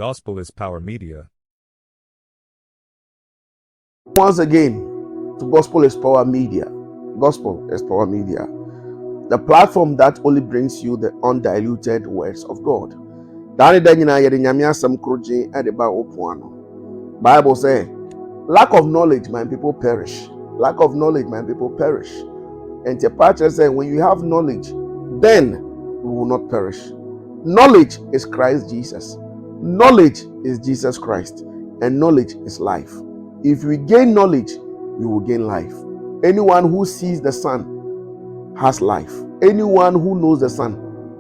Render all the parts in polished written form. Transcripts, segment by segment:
Gospel is Power Media. Once again, to Gospel is Power Media. Gospel is Power Media, the platform that only brings you the undiluted words of God. Bible says, lack of knowledge, my people perish. Lack of knowledge, my people perish. And the pastor said, when you have knowledge, then you will not perish. Knowledge is Christ Jesus. Knowledge is Jesus Christ. And knowledge is life. If we gain knowledge, we will gain life. Anyone who sees the Son has life. Anyone who knows the Son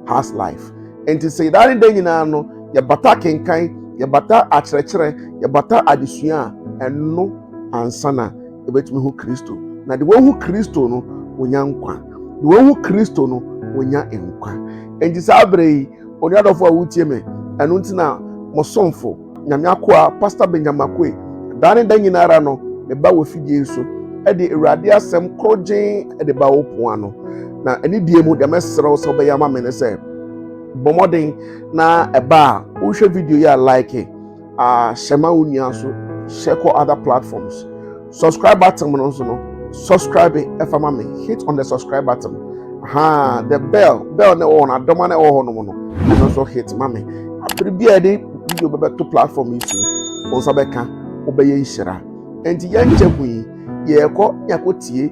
has life. And to say that in the no, ya bata kenkai, ya bata achere, ya bata adisuya, and no ansana, ebetumi hu Kristo. Na the one who Kristo no, wonya nkwa. The one who Kristo no, wonya nkwa. And this abrei, oni adofo awutie me, enu ntina mosomfo, nyame akoa Pastor Benjamin Akwe. Dane da nyinara no me ba wo fidie so e de Awurade asem krogen e de ba wo poa no na ani die mu de mesrew so be yama me ne se bomoden na e ba wo hwe video ya like shema unia so share ko other platforms. Subscribe button no so no subscribe e fa me hit on the subscribe button, the bell na on adoma na ho no and also hit mame after bia de video be to platform YouTube on sabeka obeye ishira enti yenche hui yakotie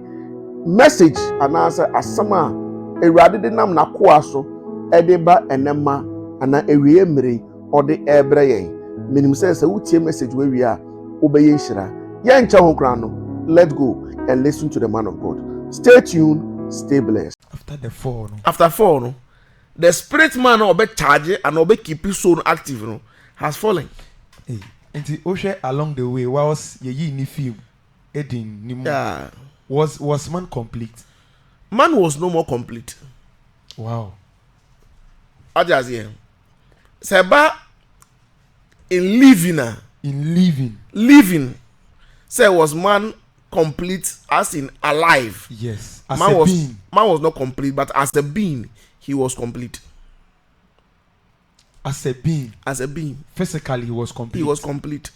message anasa asama Awurade de nam na koa so edeba enema ana ewie mmere ode ebre yen minim se wutie message we wi a obeye ishira yenche ho kra no. Let's go and listen to the man of God. Stay tuned, stay blessed. After four no the spirit man obe charge and obe keep his soul active no has fallen. And the along the way whilst ye ni film edin ni was man complete? Man was no more complete. Wow. Ajazie. Seba in living say was man complete as in alive. Yes. As man was not complete, but as a being he was complete. As a being. Physically, he was complete. He was complete.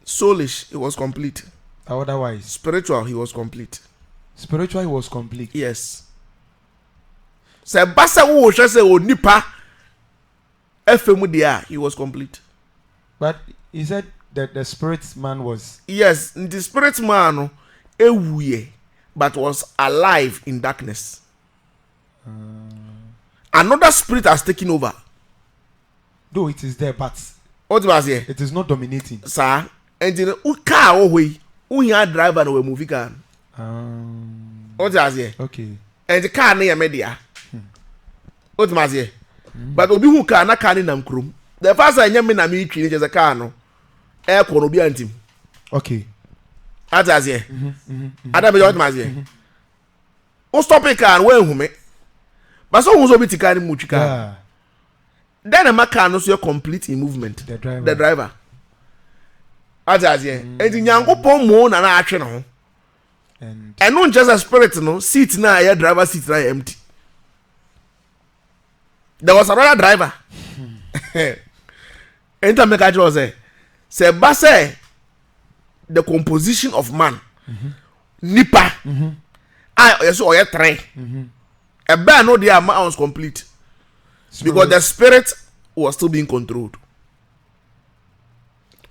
Soulish, he was complete. Otherwise. Spiritual, he was complete. Spiritual, he was complete. Yes. Se basa wo hwe se onipa efemu dia, he was complete. But he said that the spirit man was. Yes, the spirit man ewuye, but was alive in darkness. Another spirit has taken over. Though it is there, but what was here? It is not dominating. Sir, and the car away, we driver and we movie car. What was here? Okay. And the car near media. What was here? But obi who car na car in Namkrum. The first I nyame na me twi is a car no. Air kon obi antim. Okay. What was here? Adam what was here? O stop a car when who me. But so who's obiti carry muchika. Then a car no so complete in movement. The driver. Ajazie. And Nyankopon mo na na atwe no. And not just a spirit no, seat na ya driver seat na empty. There was another driver. Enter make a joke say base the composition of man. Nipa. Yes or three. A bear no their man was complete. Because the spirit was still being controlled.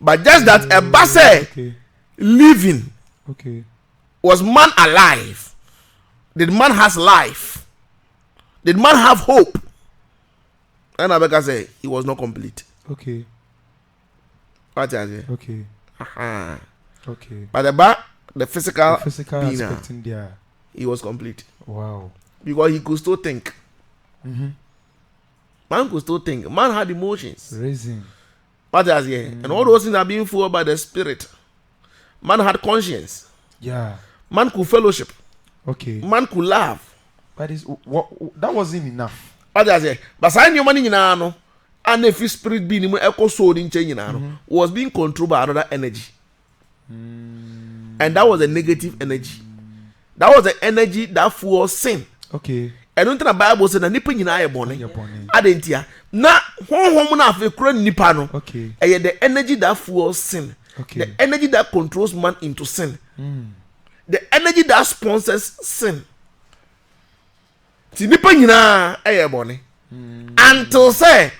But just that a base living was man alive. Did man has life? Did man have hope? And Abeka say he was not complete. Okay. What is it? Okay. Okay. But the physical aspect in there, he was complete. Wow. Because he could still think. Man could still think. Man had emotions. Raising. But as and all those things are being fueled by the spirit. Man had conscience. Yeah. Man could fellowship. Okay. Man could laugh. But that wasn't enough. But as but sign your money in ano, and if his spirit being in echo soul in change was being controlled by another energy. And that was a negative energy. That was the energy that fuels sin. Okay. And don't the Bible said that nipa nyina aye bone. Adentia. na honhom na afi kura nipa no Okay. the energy that fuels sin. Okay. The energy that controls man into sin. The energy that sponsors sin. Ti nipa nyina bɔne. Until say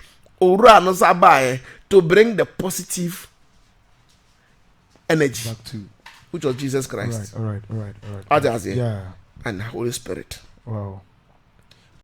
owura no sabaye to bring the positive energy, Back to. which was Jesus Christ. All right. Others, Yeah. and the Holy Spirit. Wow.